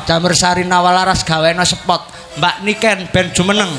Campur Sari Nawalaras gaweno spot Mbak Niken ben jumeneng.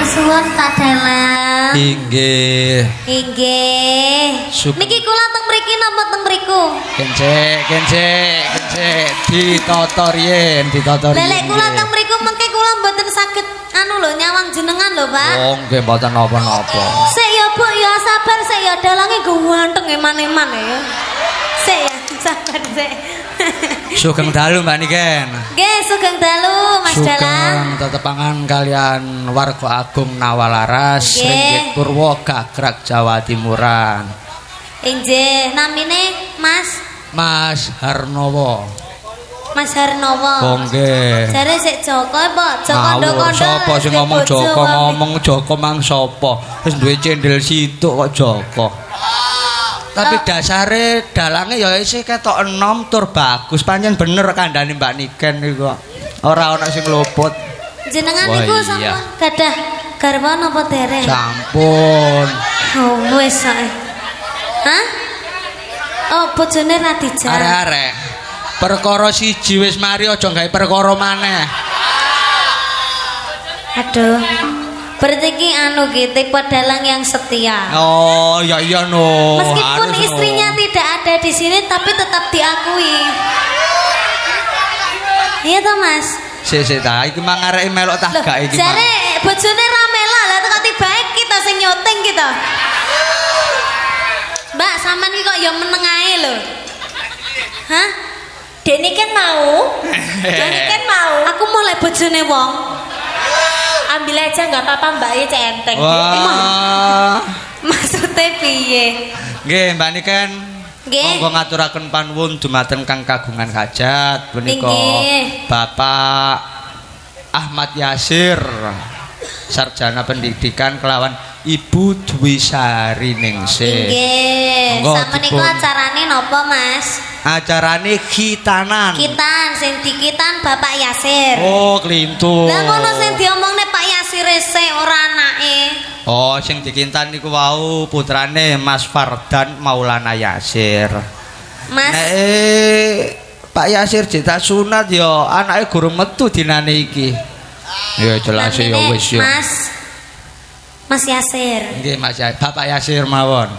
Suwun Tadalang. Inggih. Inggih. Niki kula teng mriki napa teng mriku? Kencik ditata riyen. Lelek kula teng mriku mengke kula mboten saged anu lho nyawang jenengan lho, Pak. Oh, nggih mboten napa-napa. Sik ya, Bu, ya sabar sik ya dalange ganteng eman-eman ya. Sik ya, sabar sik. Sugeng dalu Mbak Niken. Nggih, sugeng dalu Mas Dalang. Sugeng tetepangan kalian warga agung Nawalaras, Ringgit Purwo Gagrag Jawa Timuran. Inggih, namine Mas Harnowo. Mas Harnowo. Oh nggih. Jare sik Joko apa? Joko Ndokondo. Sapa sing ngomong Joko Joko mang sapa? Wis duwe cendhel situk kok Joko. Tapi dasare dalange ya isih ketok enom tur bagus. Pancen bener kandhane Mbak Niken niku kok. Ora ana sing luput. Jenengan niku sampun gadah garwa napa dereng? Sampun. Oh wis ae. Hah? Oh bojone Radija. Arek-arek. Perkara siji wis mari aja gawe perkara maneh. Aduh. Berarti ki anu gitu pedalang yang setia. Oh, ya iya no. Meskipun istrinya tidak ada di sini tapi tetap diakui. Iya toh, Mas? Sik ta, iki mang arek melok tah gak iki. Jare bojone Ramela lah teko tibae kita sing nyuting kita. Mbak, sampean iki kok ya meneng ae lho. Hah? Dene kan mau. Dene kan mau. Aku mulai bojone wong. Ambil aja nggak apa-apa Mbak, ya centeng. Wah. Maksudnya piye? Nggih, Mbak Niken. Nggih. Monggo ngaturaken panuwun dumateng kang kagungan hajat punika Bapak Ahmad Yasir, sarjana pendidikan kelawan Ibu Dwi Sari Ningsih. Nggih. Sampeyan acarane napa, Mas? Acarane khitanan. Khitan sing dikitan Bapak Yasir. Oh, klintu. Lah ngono sing diomongne Pak Yasir sik ora anake. Oh, sing dikintan niku wau putrane Mas Fardan Maulana Yasir. Mas. Pak Yasir cetak sunat ya anake guru metu dinane iki. Ya jelas ya wis ya. Mas Yasir. Nggih, Mas Yasir. Bapak Yasir mawon.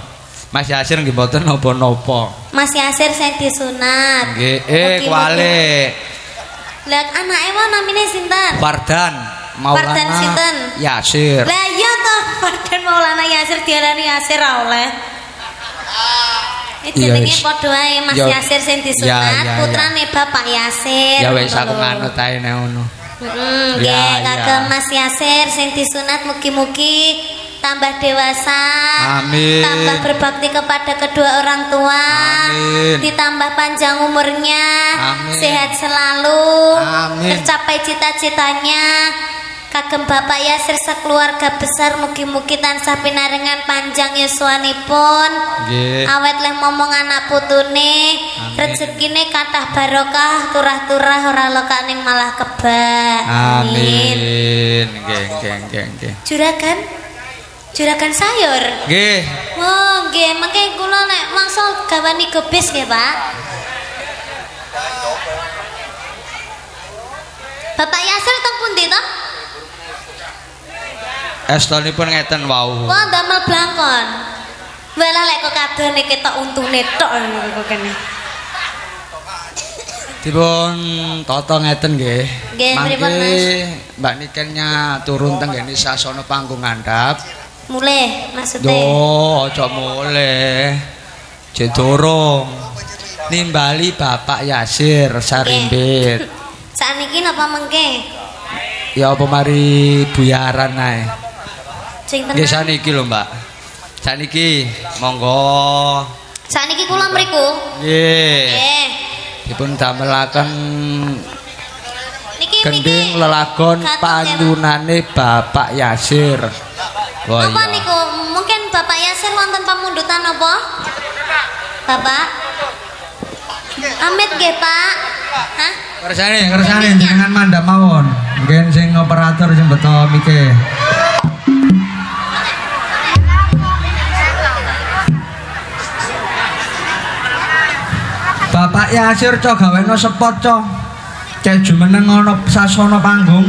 Mas Yasir nggih mboten napa-napa. Mas Yasir sing disunat. Nggih, kuwale. Lah anake wae namine sinten? Fardan Maulana Fardan sinten? Yasir. Lah iya toh, Fardan Maulana Yasir diarani Yasir ra oleh. Jenenge padha wae Mas Yasir sing disunat, putrane Bapak Yasir. Ya wis aku nganut ae nek ngono. Nggih, kagem Mas Yasir sing disunat mugi-mugi tambah dewasa, amin. Tambah berbakti kepada kedua orang tua, amin. Ditambah panjang umurnya, amin. Sehat selalu, amin. Tercapai cita-citanya. Kagem Bapak Yasir sekeluarga besar mugi-mugi tansah pinarengan panjang yuswanipun. Awet leh momong anak putune, rezekine kathah barokah, turah-turah ora lokaning malah kebak. Amin. Nggih. Juragan sayur. Nggih. Oh, nggih, mengke kula nek mangsa gawani gobis nggih, Pak. Bapak Yasir teng pundi to? Estonipun ngeten wau. Wah, damel blangkon. Walah lek kok kadone ketok untune tok niku kene. Dipun tata ngeten nggih. Nggih, pripun Mas? Mbak Nikennya turun teng ngene sasana panggung ngandhap. Mulih maksudnya. Yo, aja mulih. Jedorong. Nimbali Bapak Yasir Sarimbit. Sakniki napa mengke? Ya apa mari buyaran ae. Sing tenan. Nggih saniki lho, Mbak. Saniki monggo. Sakniki kula mriku. Nggih. Nggih. Dipun damelaken Niki gending lelagon panyunane Bapak Yasir. Oh, apa niku? Mungkin Bapak Yasir wonten pamundutan apa? Bapak? Amit nggih, Pak. Hah? Kersane jenengan mandhap mawon. Mungkin sing operator sing beto mike. Bapak Yasir cok gaweno spot cok. Cek jumeneng ana sasana panggung.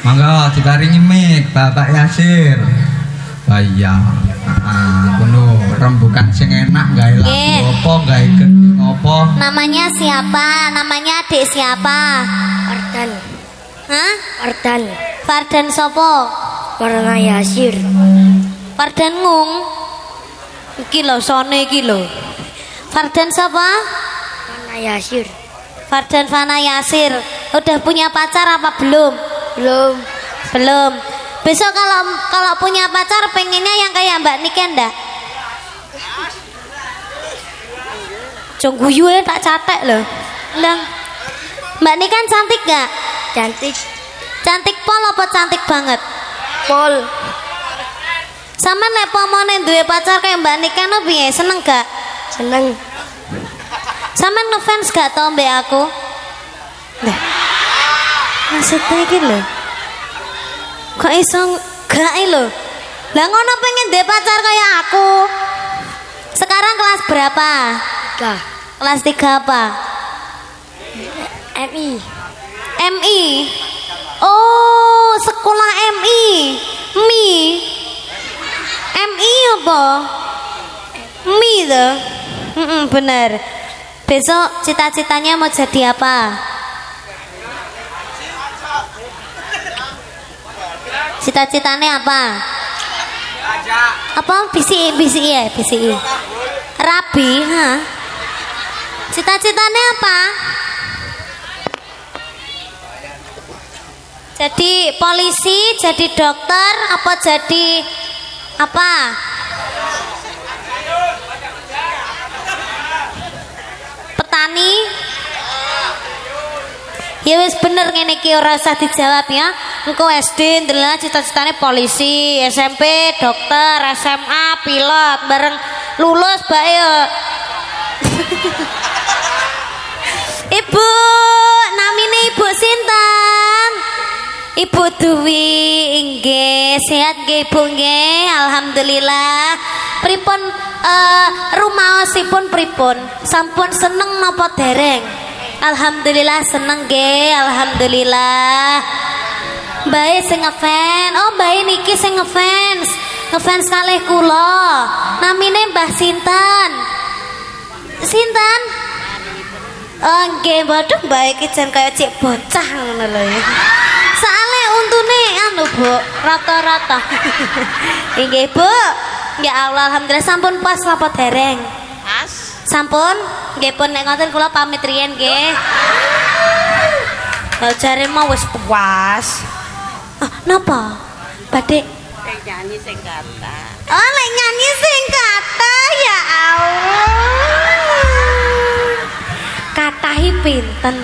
Mangga diparingi mic Bapak Yasir. Iya. Kuno rembukan sing enak gawe lagu apa gawe gending apa? Namanya siapa? Namanya adik siapa? Fardan. Hah? Fardan. Fardan sopo? Warna Yasir. Fardan ngung. Iki lho sone iki lho. Fardan sapa? Warna Yasir. Fardan Fana Yasir. Udah punya pacar apa belum? Belum. Belum. Besok kalau punya pacar pengennya yang kayak Mbak Nike ndak? Jong guyu tak catek loh. Lang. Mbak Nike kan cantik gak? Cantik. Cantik pol apa cantik banget? Pol. Sama nek pomone duwe pacar kayak Mbak Nike no piye? Seneng gak? Seneng. Sama ngefans gak tau mbak aku? Nah, maksudnya iki lho. Kok iso gak lho? Lah ngono pengen duwe pacar kayak aku. Sekarang kelas berapa? Tiga. Kelas 3 apa? MI. MI. Oh, sekolah MI. MI apa? Mi tuh. Bener. Besok cita-citanya mau jadi apa? Cita-citanya apa? Apa? BCI ya? BCI. Rabi, ha? Cita-citanya apa? Jadi polisi, jadi dokter, apa jadi apa? Petani? Ya wis bener ngene iki ora usah dijawab ya. Engko SD ndelok cita-citane polisi, SMP dokter, SMA pilot, bareng lulus bae ya. Ibu, namine Ibu sinten? Ibu Dwi nggih, sehat nggih Ibu nggih, alhamdulillah. Pripun rumaosipun pripun? Sampun seneng napa dereng? Alhamdulillah seneng nggih, alhamdulillah. Bae sing ngefans. Oh, bae niki sing ngefans. Ngefans kalih kula. Namine Mbah sinten? Sinten? Oh, nggih, waduh bae iki jan kaya cek bocah ngono lho ya. Soale untune anu, Bu, rata-rata. Nggih, Bu. Ya Allah, alhamdulillah sampun pas napa dereng? Pas. Sampun? Nggih pun nek ngoten kula pamit riyen nggih. Lah jare mau wis puas. Ah, napa? Badhe Nyanyi sing kata. oh, lek nyanyi sing kata ya Allah. Katahi pinten?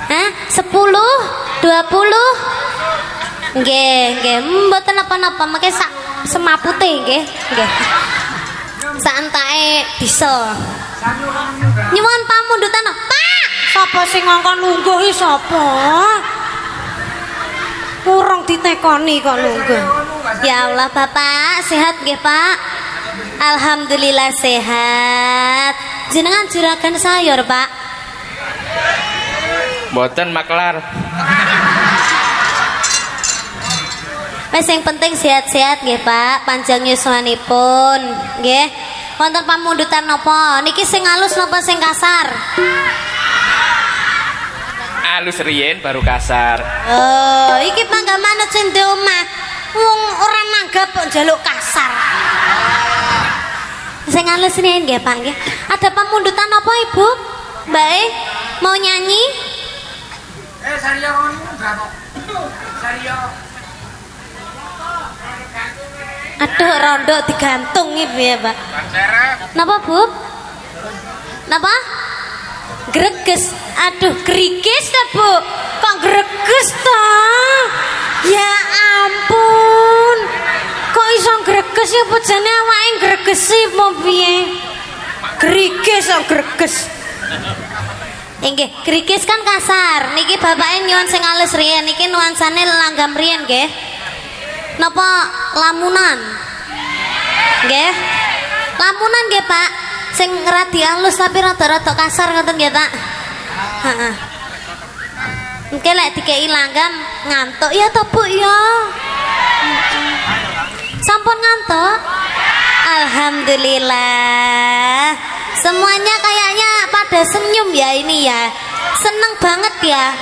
Hah? 10? 20. Nggih, mboten napa-napa, mengke sak semapute nggih. Nggih. Sak entake bisa. Nyuwun pamundutan. Pak, sapa sing ngongkon lungguh iki sapa? Kurang ditekoni kok lungguh. Ya Allah, Bapak, sehat nggih, Pak? Alhamdulillah sehat. Jenengan juragan sayur, Pak? Mboten maklar. Wes sing penting sehat-sehat nggih, Pak. Panjang yuswanipun. Nggih. Wonten pamundutan napa? Niki sing halus napa sing kasar? Alus riyen baru kasar. Oh, iki mangga manut sing di omah. Wong ora nanggap kok njaluk kasar. Sing halus riyen nggih, Pak nggih. Ada pamundutan apa, Ibu? Mbak mau nyanyi? Saria ngono enggak kok. Saria. Aduh, rondo digantung ibu ya, Pak. Napa, Bu? Napa? Greges. Aduh, gerigis ta, Bu? Kok greges ta? Ya ampun. Kok iso greges ya bojane awake gregesi apa piye? Gerigis kok greges. Nggih, gerigis kan kasar. Niki bapake nyuwun sing alus riyen, niki nuansane langgam riyen nggih. Napa lamunan? Nggih. Lamunan nggih, Pak. Sing radi alus tapi rada-rada kasar ngoten nggih, Pak. Heeh. Mungkin lek dikei langgam ngantuk ya to, Bu ya. Sampun ngantuk? Alhamdulillah. Semuanya kayaknya pada senyum ya ini ya. Seneng banget ya.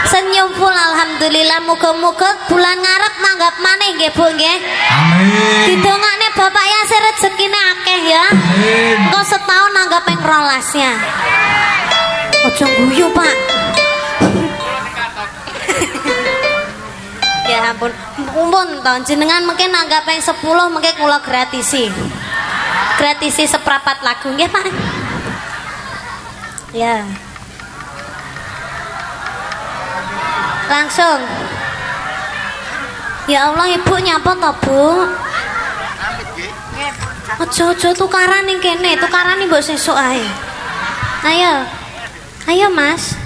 Senyum full alhamdulillah. Muga-muga bulan ngarep nanggap maneh nggih, Bu nggih. Amin. Didongakne Bapak Yasir rezekine akeh ya. Engko setahun nanggap ping 12-nya. Ojo guyu, Pak. Ya ampun. Mumpun to jenengan mungkin nanggap ping 10 mungkin kula gratisi. Gratisi seprapat lagu nggih, Pak. Ya. Langsung. Ya Allah, Ibu nyapa to, Bu? Ojo tukaran ning kene, tukaran mbok sesuk ae. Ayo. Ayo, Mas.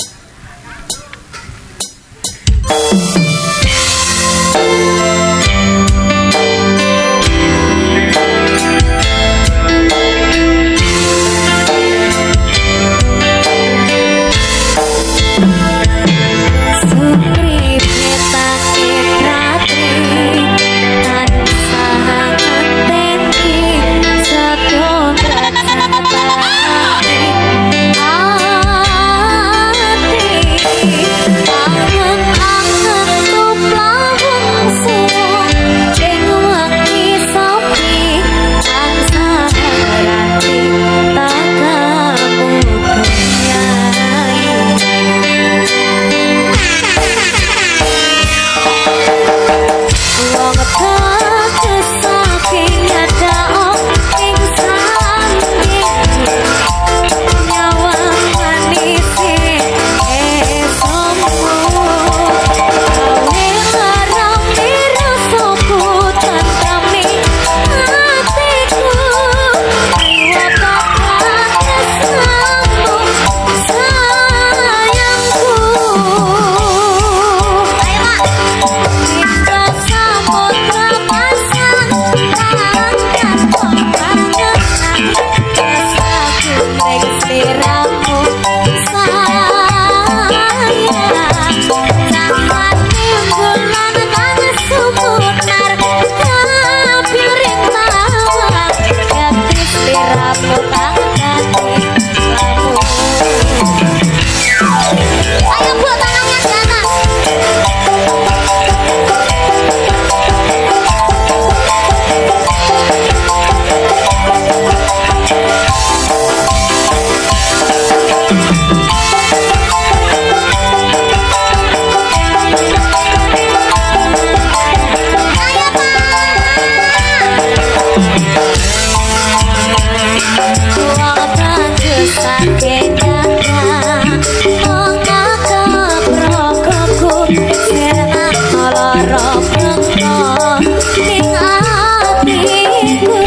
lara bengko ning atiku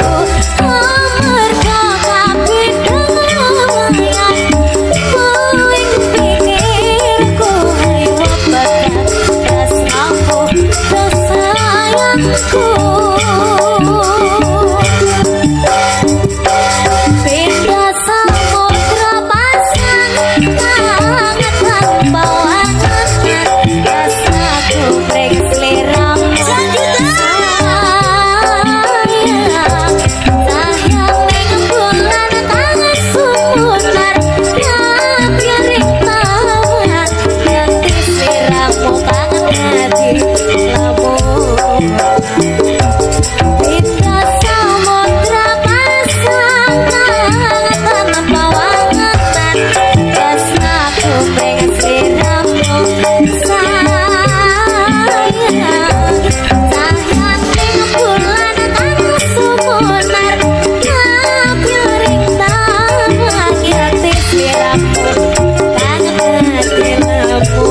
amarga kabeh kelayan paling pikirku hayo bakat tresnaku sayangku beda samudra pasang hangat tanpa wangan rasaku brek seliramu sayang sayang ning bulan tangan sumunar tapi ring taman ganti seliramu banget hati lamu beda samudra pasang hangat tanpa wangan rasaku brek seliramu sayang sayang ning bulan tangan sumunar tapi ring taman ganti seliramu banget hati lamu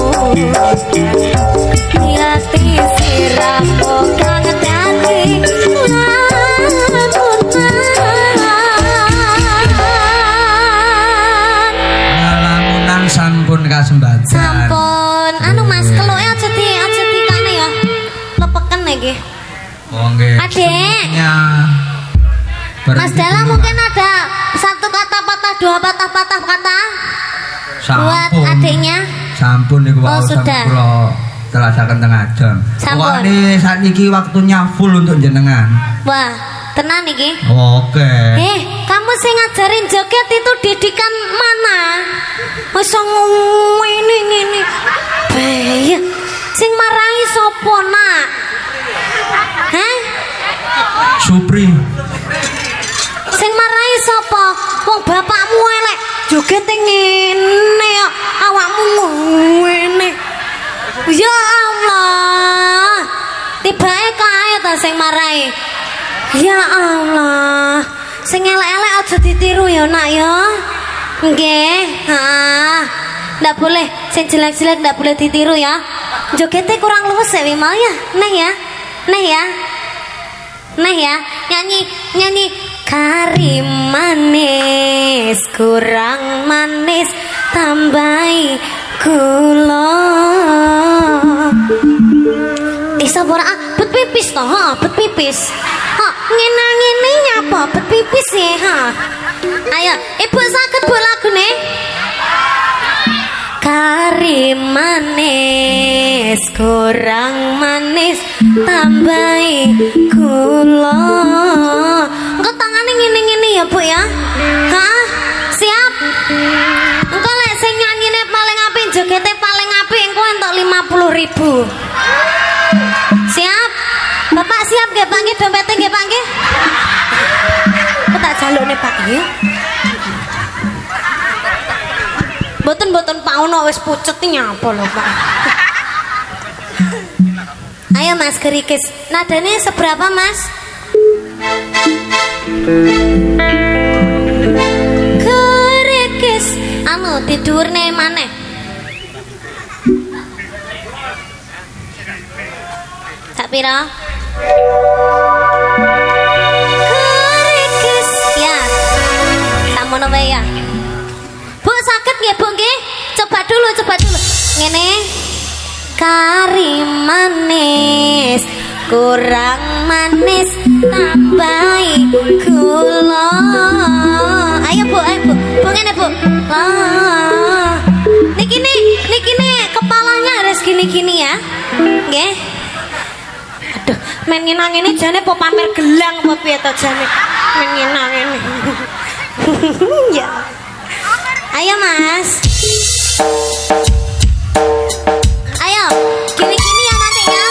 hati siramu banget hati Lamunan sampun kasembadan. sampun anu mas keluke aja dikane ya lepeken iki Oh nggih. Adek. Semuanya Mas berhenti Dala dulu, mungkin ada satu kata patah dua patah kata buat Sampun. adiknya. Sampun niku Oh, wau sudah. sampun kula telasaken tengah jam. Sampun. Pokoknya saat ini waktunya full untuk jenengan. Wah tenan iki Oke. kamu sing ngajarin joget itu didikan mana? Wis ngene bahaya sing marahi sapa nak? Hah? Supri. Sing marahi sapa? Wong bapakmu elek joget ngene kok awakmu ngene. Ya Allah. Tibae kae ta sing marahi. Ya Allah. Sing elek-elek aja ditiru ya nak ya. Nggih. Ndak boleh sing jelek-jelek ndak boleh ditiru ya. Jogete kurang luwes ya Wimal ya. Neh ya. Neh ya. Nah ya, nyanyi Karim manis kurang manis tambahi gula. Sabora bet pipis toh, bet pipis. Ngene nyapa bet pipis ya. Ayo, ibu sakit bu lagune. Karim manis kurang manis tambahi gula. Engko tangane ngene-ngene ya bu ya. Hah? Siap? Engko lek sing nyanyine paling apik jogete paling apik engko entuk 50.000. Siap? Bapak siap nggih Pak nggih dompete nggih Pak nggih? Kok tak jalukne Pak nggih? Boten Pak Uno wis pucet nyapa lho Pak. Ayo Mas Gerikis, nadanya seberapa Mas? Gerikis, anu tidurne maneh. Tak pira? Gerikis, ya. Samono wae ya. Bu sakit nggih Bu nggih? Coba dulu. Ngene. Karim manis kurang manis tambahi gula. Ayo Bu. Bu ngene Bu. Lah. Niki kepalanya harus gini ya. Nggih. Aduh, men ngenang ini jane po pamer gelang apa piye to jane. Men ngenang ini. Ya. Ayo Mas. Ayo, gini ya nanti ya.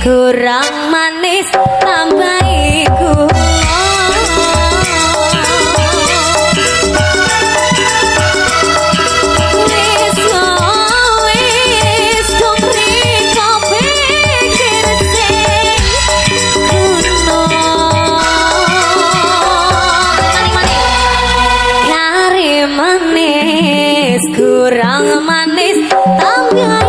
kurang manis tambah kurang manis tambah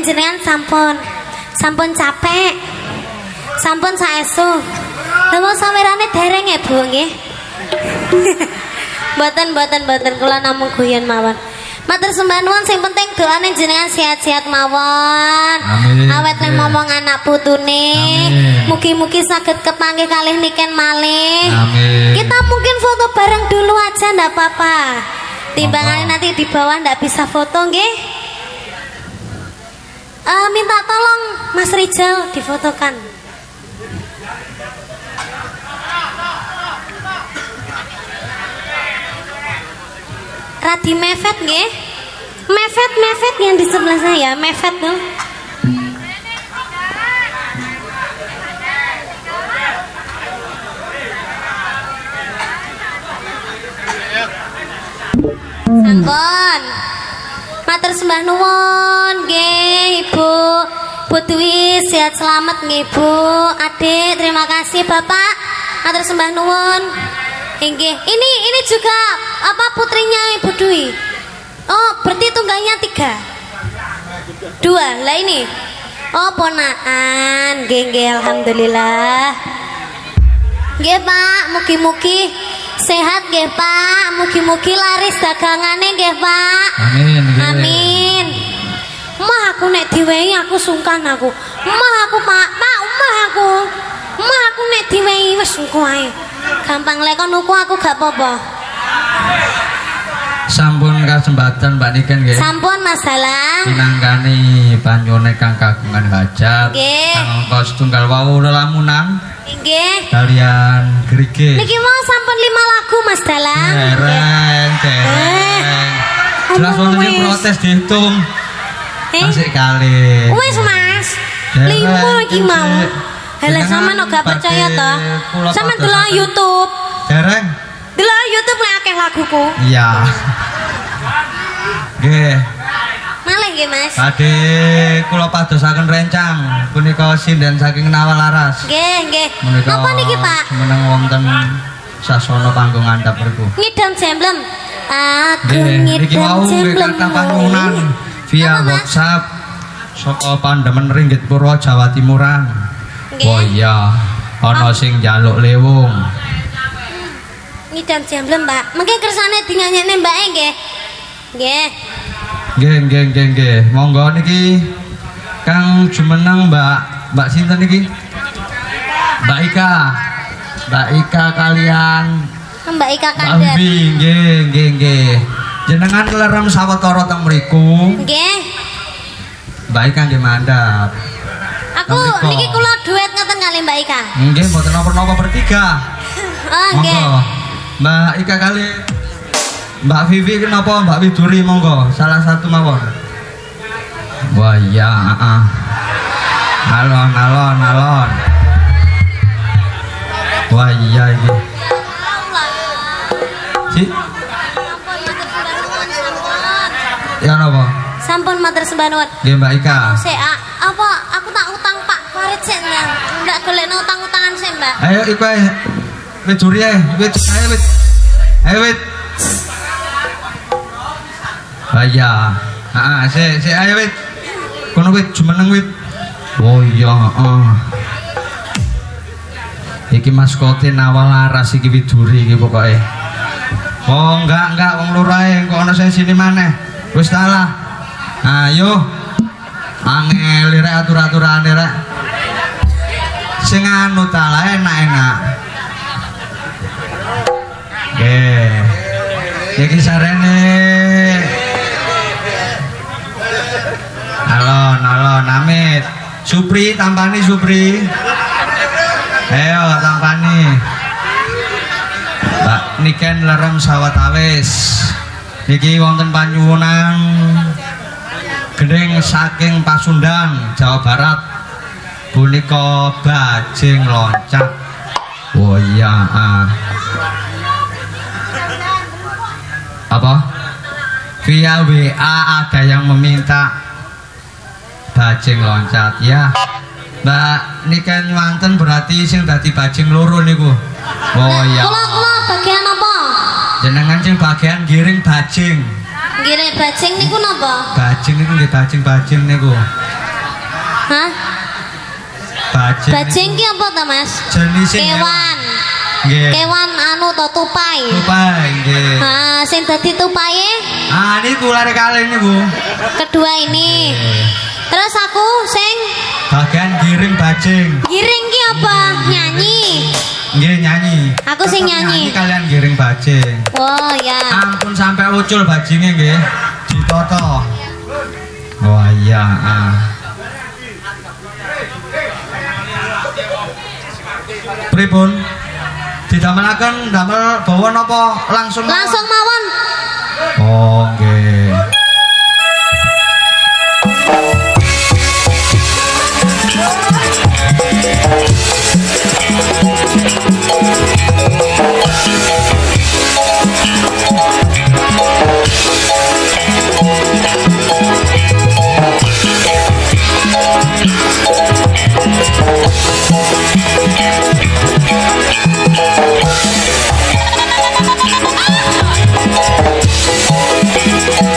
Jenengan sampun capek, sampun saestu. Lha sawerane dereng ya, Bu nggih. Mboten kula namung guyon mawon. Matur sembah nuwun, sing penting doane jenengan sehat-sehat mawon. Awet nang momong anak putune. Mugi-mugi saged kepanggih kalih niken malih. Kita mungkin foto bareng dulu aja ndak apa-apa. Timbangannya nanti di bawah ndak bisa foto nggih. Minta tolong Mas Rijal difotokan. Radi mefet nggih? Mefet yang di sebelah saya, mefet tuh. Sampun. Matur sembah nuwun nggih Ibu. Bu Dwi sehat selamat nggih Bu. Adik terima kasih Bapak. Matur sembah nuwun. Nggih. Ini juga apa putrinya Ibu Dwi? Oh, berarti tunggalnya 3. 2. Lah ini. Oh, ponakan. Nggih alhamdulillah. Nggih Pak, mugi-mugi Sehat nggih Pak, mugi-mugi laris dagangane nggih Pak. Amin nggih. Amin. Mah aku nek diwehi aku sungkan aku. Mah aku Pak, mah aku. Mah aku nek diwehi wis engko ae. Gampang lek kon nuku aku gak apa-apa. Sampun kesempatan Mbak Niken nggih. Sampun Mas Dalang. Pinangkani banyune kang kagungan hajat. Nggih. Kang angka setunggal wau lelamunan Nggih. kalian gerige. Niki mau sampun 5 lagu Mas Dalang. Dereng. Jelas wonten sing wis. protes dihitung. Eh? Asik kali. Wis Mas. Dereng, 5 iki mau. Halah Jenengan sampean kok gak percaya badhe to? kula Sampeyan padosaken. delok YouTube. Dereng. Delok YouTube lek akeh laguku. Iya. Nggih. Malih nggih Mas. Badhe kula padosaken rencang punika sinden saking Nawalaras. Nggih. Menika Napa niki Pak? meneng wonten sasana panggung andhap mriku. Ngidam jemblem. Aku Nggih, niki ngidam wau nggih jemblem. kata panyunan via Apa, Mas? WhatsApp saka Pandemen Ringgit Purwo Jawa Timuran. Nggih. Oh iya, ana sing njaluk lewung. Ngidam jemblem Mbak. Mengke kersane dinyanyekne Mbak nggih. Nggih. Nggih. Monggo niki Kang jumeneng Mbak sinten niki? Mbak Ika kalian Mbak Ika Mbak Kandar. Bi, nggih. Jenengan kelerem sawetara teng mriku. Nggih. Mbak Ika nggih mandhap. Aku Mriko. niki kula duet ngoten kali Mbak Ika. Nggih, mboten napa-napa bertiga. Oh nggih. Monggo. Mbak Ika kali Mbak Vivi kenapa Mbak Widuri monggo salah satu mawon. Wah iya, Alon. Wah iya iki. Si, ya napa? Sampun matur sembah nuwun. Nggih Mbak Ika. Apa aku tak utang Pak Farid sik nang. Ndak golekno utang-utangan sik Mbak. Ayo iku ae. Widuri ae, Ayo wit. Ah iya. Sik ayo wit. Kono wit jumeneng wit. Oh iya, Iki maskote Nawalaras iki Widuri iki pokoke. Oh enggak wong loro ae kok ana sesine maneh. Wis salah. Ayo. Angel rek atur-aturane rek. Sing anu ta lah enak-enak. Nggih. Iki sarene. Alon amit. Supri tampani Supri. Ayo tampani. Mbak Niken lerem sawetawis. Niki wonten panyuwunan gending saking Pasundan, Jawa Barat. Punika bajing loncat. Oh iya. Apa? Via WA ada yang meminta bajing loncat ya. Mbak Niken Wanten berarti sing dadi bajing loro niku. Oh iya. Kula bagian apa? Jenengan sing bagian giring bajing. Nggih bajing niku napa? Bajing niku nggih bajing niku. Hah? Bajing ki apa ta Mas? Jenisnya Kewan. Nggih. Kewan anu to tupai. Tupai nggih. Sing dadi tupae Niku lare kali niku. kedua ini. Terus aku sing Bagian giring bajing. giring ki apa? Nyanyi. Nggih nyanyi. Aku sing Tetep nyanyi. Kalian giring bajing. Oh ya. Ampun sampai ucul bajingnya nggih. Ditoto. Oh iya. Pripun? Didamelaken damel bawa napa langsung? Langsung mawon. Oh nggih. Thank you.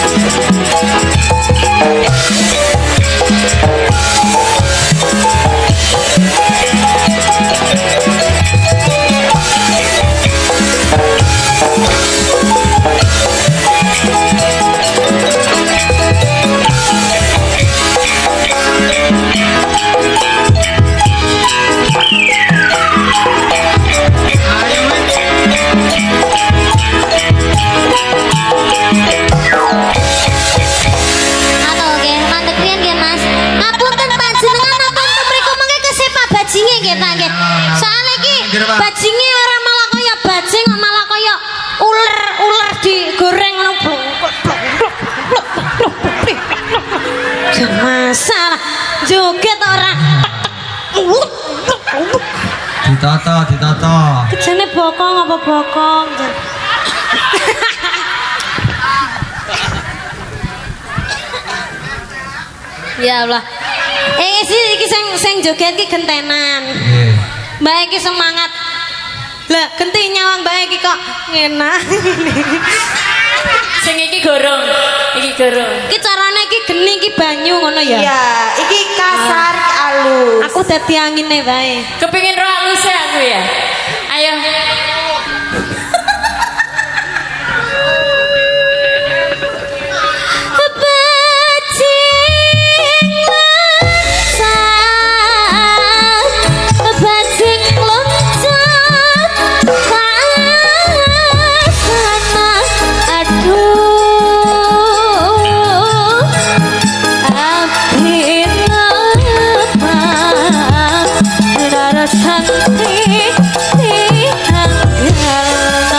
nggih tak nggih. Soale iki bajinge ora malah kaya bajing kok malah kaya uler digoreng ngono. Masalah joget ora. Ditoto. Kejane bokong apa bokong? Ya Allah. Iki sing joget iki gentenan. Nggih. Mbak iki semangat. Lah genti nyawang Mbak iki kok ngenah. Sing iki gorong. Iki carane iki geni iki banyu ngono ya. Ya, iki kasar alus. Aku dadi angine bae. Kepengin ro alus aku ya. Ayo. Santi di tanggal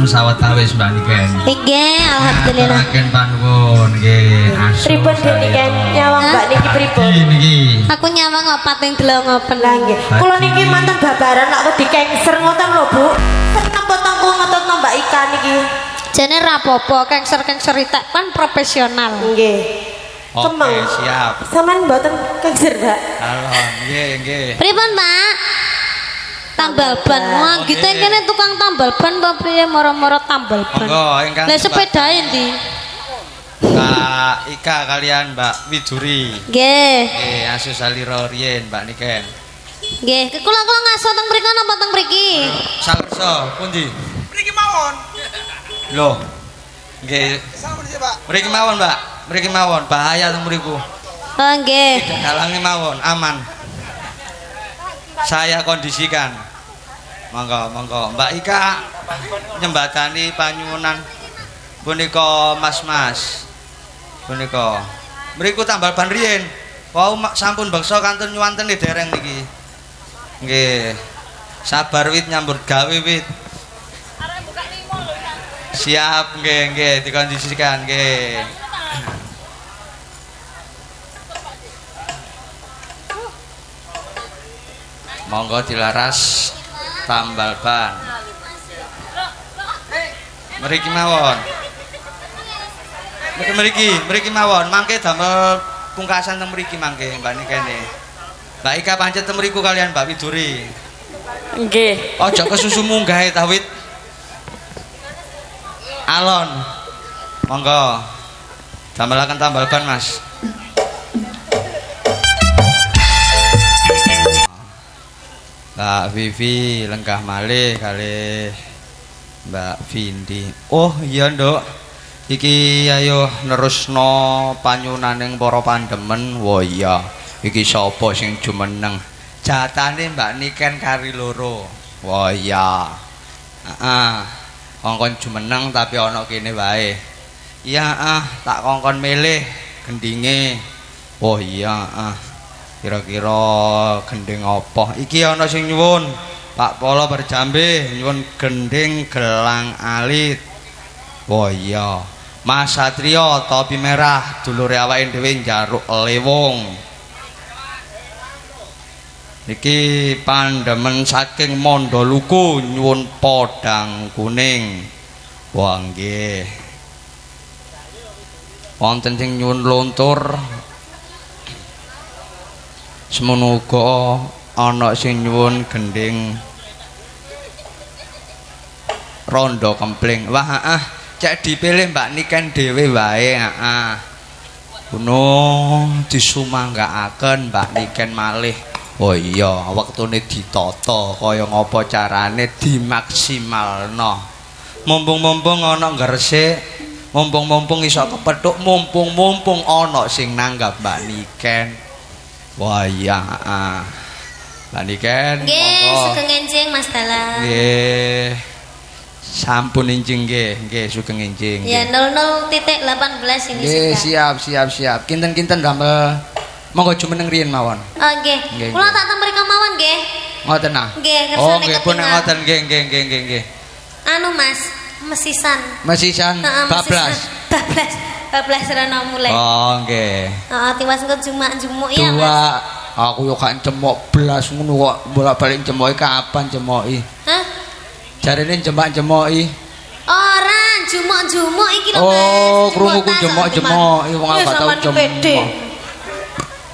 enam sawetawis Mbak Niken. Nggih, alhamdulillah. Aturaken panuwun nggih. Pripun Niken nyawang Mbak niki pripun? Niki. Aku nyawang opat ing delongopen. Lah nggih. Kula niki manten babaran nek wedi kengser ngoten lho, Bu. Seneng potongku ngetutno Mbak Ika niki. Jane rapopo kengser-kengser itek kan profesional. Nggih. Oke, Kemeng. siap. Sampeyan mboten kengser, Mbak? Halo, nggih. Pripun, Pak? Tambal ban. Wah, Oke. kita kene tukang tambal ban apa piye moro-moro tambal ban. Monggo ingkang Lah sepedae ndi? Mbak Ika kalian Mbak Widuri. Nggih. Nggih, asus salira riyen Mbak Niken. Nggih, kula ngaso teng mriki napa teng mriki? Salsa pundi? Mriki mawon. Loh. Nggih. Mriki mawon, Mbak. Mriki mawon, bahaya teng mriku. Oh, nggih. Dalange mawon, aman. Saya kondisikan. Monggo. Mbak Ika nyembatani panyuwunan punika Mas-mas. Punika. Mriku tambal ban riyen. Wau sampun bangsa kantun nyuwanten dereng niki. Nggih. Sabar wit nyambut gawe wit. Siap nggih dikondisikan nggih. Monggo dilaras tambal ban. Mriki mawon. Mriki mawon. Mangke damel pungkasan teng mriki mangke Mbak Nikene. Mbak Ika pancet teng mriku kalian Mbak Widuri. Nggih. Ojo kesusu munggah ta wit. Alon. Monggo. Damelaken tambal ban, Mas. Mbak Vivi lenggah malih kali Mbak Vindi. Oh iya Nduk. Iki ayo nerusno panyunaning para pandemen. Wo iya. Iki sapa sing jumeneng? Jatane Mbak Niken kari loro. Wo iya. Heeh. Kongkon jumeneng tapi ana kene wae. Iya tak kongkon milih gendinge. Oh iya kira-kira gending apa iki ana sing nyuwun Pak Polo Berjambe nyuwun gending gelang alit. Oh iya Mas Satrio topi merah dulure awake dhewe njaruk lewung. Iki pandemen saking Mandoluku nyuwun podang kuning. Wah nggih wonten sing nyuwun lontur. Semono uga ana sing nyuwun gending rondo kempling. Wah cek dipilih Mbak Niken dhewe wae. Kuno disumanggaaken Mbak Niken malih. Oh iya wektune ditata kaya ngapa carane dimaksimalno. Mumpung-mumpung ana gresik, mumpung-mumpung iso kepethuk, mumpung-mumpung ana sing nanggap Mbak Niken. Wah iya Mbak Niken Nggih, sugeng enjing Mas Dalang. Nggih. Sampun enjing nggih, sugeng enjing. Ya 00.18 ini nggih, siap. Kinten-kinten damel monggo jumeneng riyen mawon. Oh nggih. Nggih, Kula nggih. tak teng mriki mawon nggih. Ngoten ah. Nggih, Oh kersane nggih pun ketinggal. ngoten nggih. Anu Mas, mesisan. Mesisan Heeh, bablas. Bablas rene mulai. Oh nggih. Heeh, tiwas engko jumak-jumuk ya Mas. Dua. Aku yo gak cemok blas ngono kok bolak-balik cemoki kapan cemoki? Hah? Jarene jemak-jemoki. Ora, jumuk-jumuk iki lho Mas. Oh, krungu ku Jempol tas, jemak-jemoki wong aku Wis, gak tau sampean pede. jemok.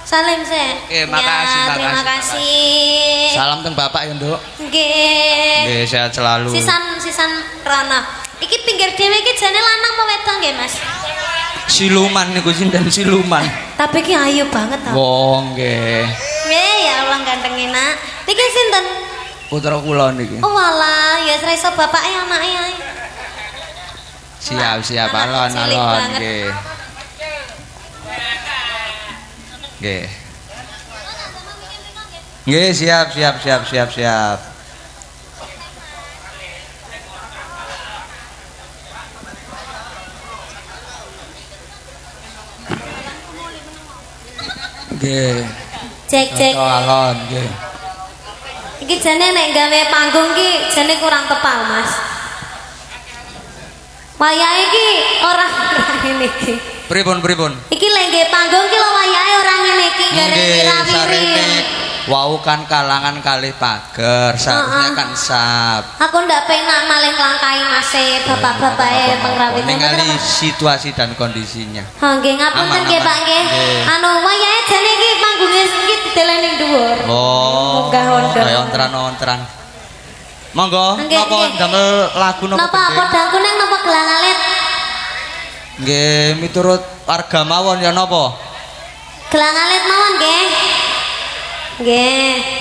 Salim sik. Oke, makasih, Ya, terima makasih. kasih. Salam teng Bapak ya, Nduk. Nggih. Nggih, sehat selalu. Sisan Rana. Iki pinggir dhewe iki jane lanang apa wedok nggih, Mas? Siluman niku sinten siluman. Tapi iki ayu banget ta. Wong nggih. Nggih, ya Allah ganteng enak. Niki sinten? Putra kula niki. Oh walah, ya sreso bapake anake ae. Siap Anak alon cilik banget. nggih. Nggih. Nggih, siap. Nggih. Cek. Alon nggih. Iki jane nek gawe panggung ki jane kurang tepal, Mas. Wayahe iki ora ngene iki. Pripun? Iki lek nggih panggung ki lho wayahe ora ngene iki gara Nggih, sarene wau kan kalangan kalih pager, seharusnya kan sap. Aku ndak penak maling langkai Mas bapak-bapak pengrawit. Ningali situasi dan kondisinya. Ha nggih ngapunten nggih Pak nggih. Anu wayahe jane iki panggunge iki dideleni ning dhuwur. Oh. Munggah wonten. Kaya ontran-ontran. Monggo, Nggih, napa nggih. damel lagu napa? Napa padang kuning napa gelang alit? Nggih, miturut warga mawon ya napa? Gelang alit mawon nggih. Nggih.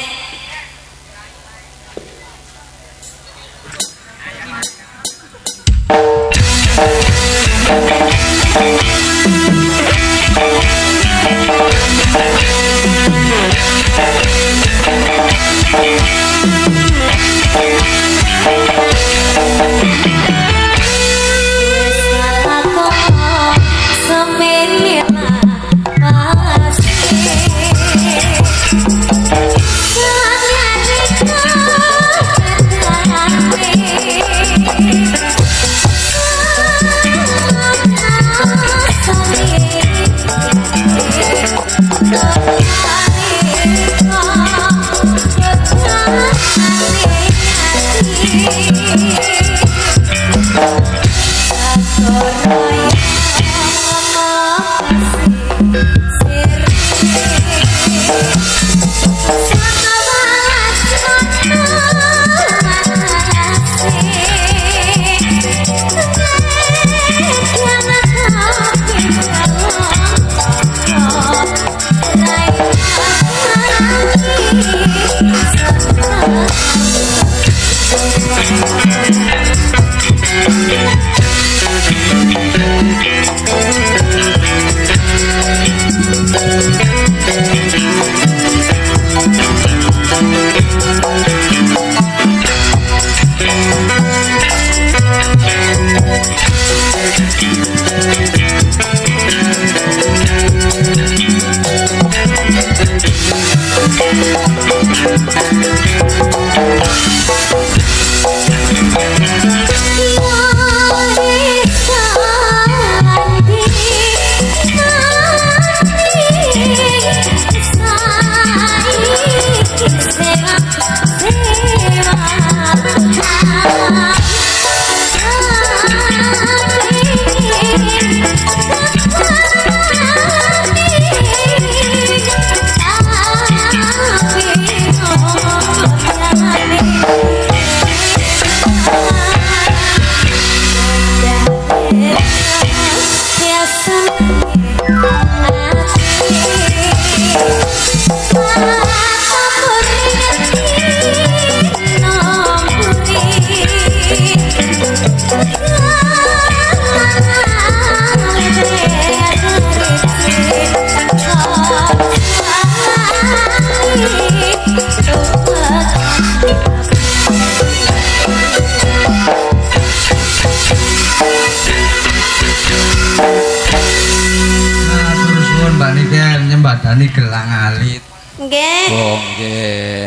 nyembadani gelang alit. Nggih. Oh, nggih.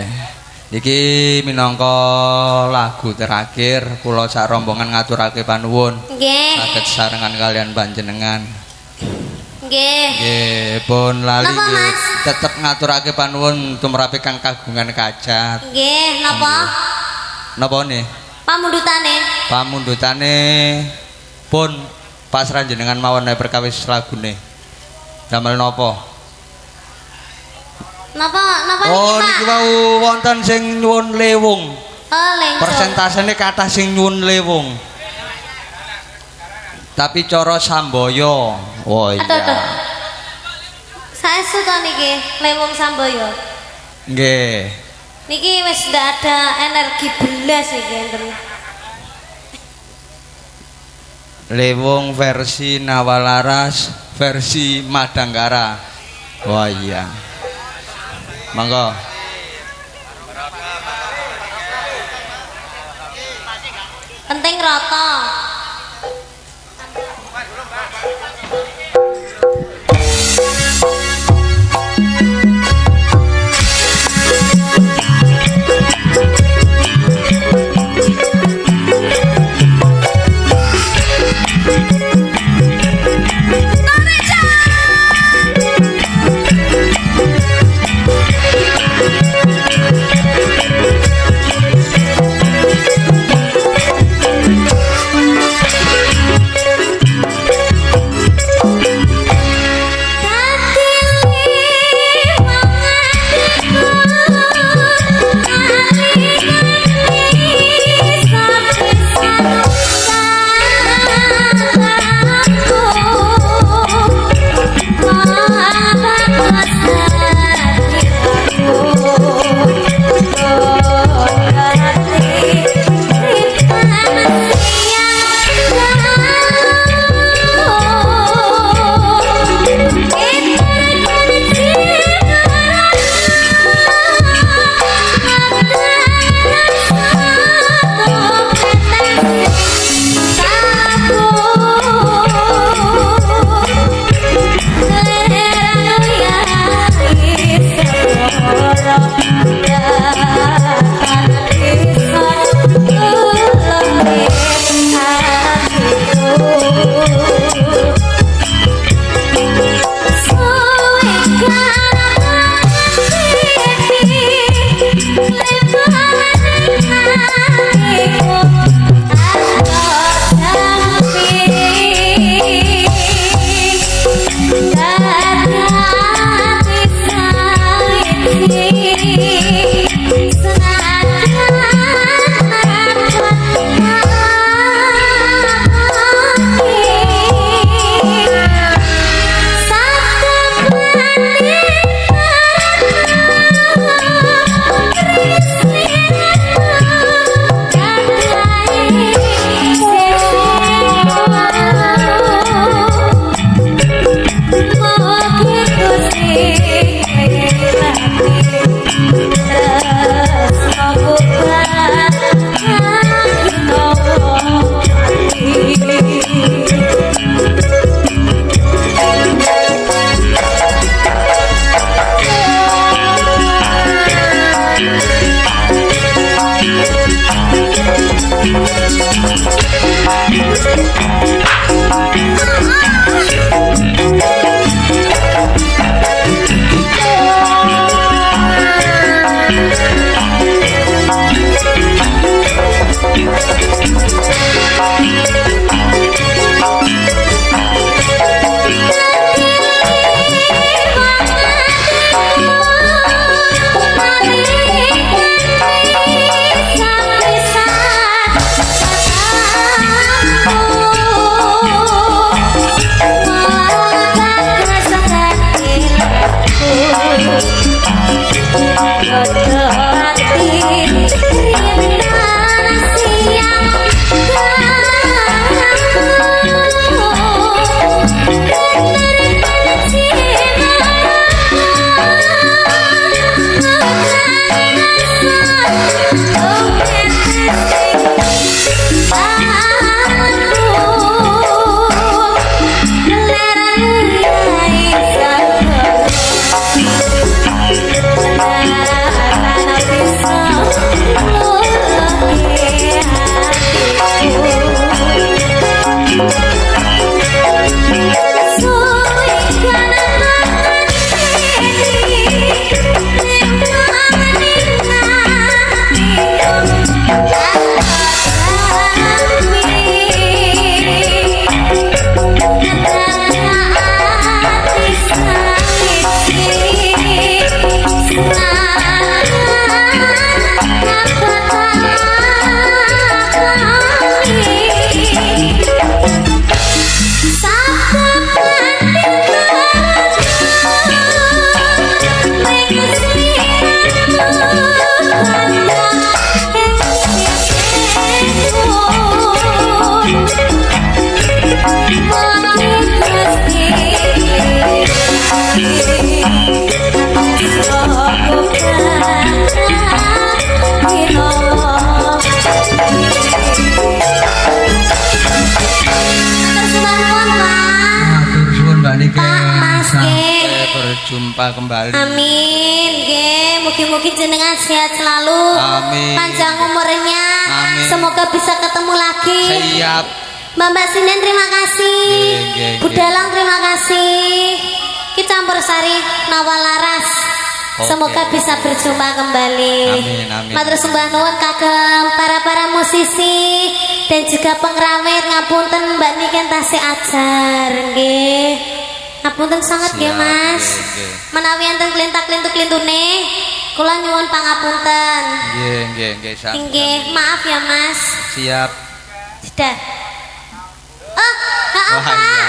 Iki minangka lagu terakhir kula sak rombongan ngaturake panuwun. Nggih. Saged sarengan kalian panjenengan. Nggih. Nggih, pun lali Napa, nggih Mas? tetep ngaturake panuwun tumrap kang kagungan kajat. Nggih, napa? Napa nih? Pamundutane. Pamundutane pun pasrah jenengan mawon nek perkawis lagune. Damel napa? Napa Oh, niki, niki Pak? wau wonten sing nyuwun lewung. Oh, lengco. Persentasene kathah sing nyuwun lewung. Tapi cara sambaya. Oh iya. Aduh. Saestu to niki, lewung Samboyo. Nggih. Niki wis ndak ada energi belas iki enten. Lewung versi Nawalaras, versi Madangkara. Wah iya. Monggo. Penting rata. Berjumpa kembali. Amin, nggih. Mugi-mugi jenengan sehat selalu. Amin. Panjang umurnya. Amin. Semoga bisa ketemu lagi. Siap. Mbak Sinden terima kasih. Nggih. Budalang terima kasih. Ki campur sari Nawalaras. Oke. Semoga bisa berjumpa kembali. Amin. Matur sembah nuwun kagem para musisi dan juga pengrawit ngapunten Mbak Niken tasih ajar nggih. Ngapunten sangat nggih Mas. Nggih. Menawi enten klintak-klintuk-klintune kula nyuwun pangapunten. Nggih. Nggih, maaf ya Mas. Siap. Sudah. Oh, Wah, iya.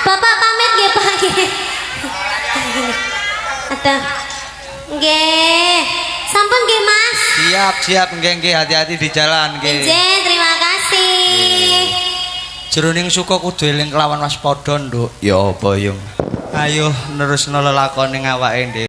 Bapak pamit nggih Pak nggih. Aduh. Nggih. Sampun nggih Mas. Siap. Nggih. Hati-hati di jalan nggih. Nggih, terima kasih. Jroning suka kudu eling kelawan waspada, Nduk. Ya apa, Yung? Ayo nerusno lelakone awake dhewe.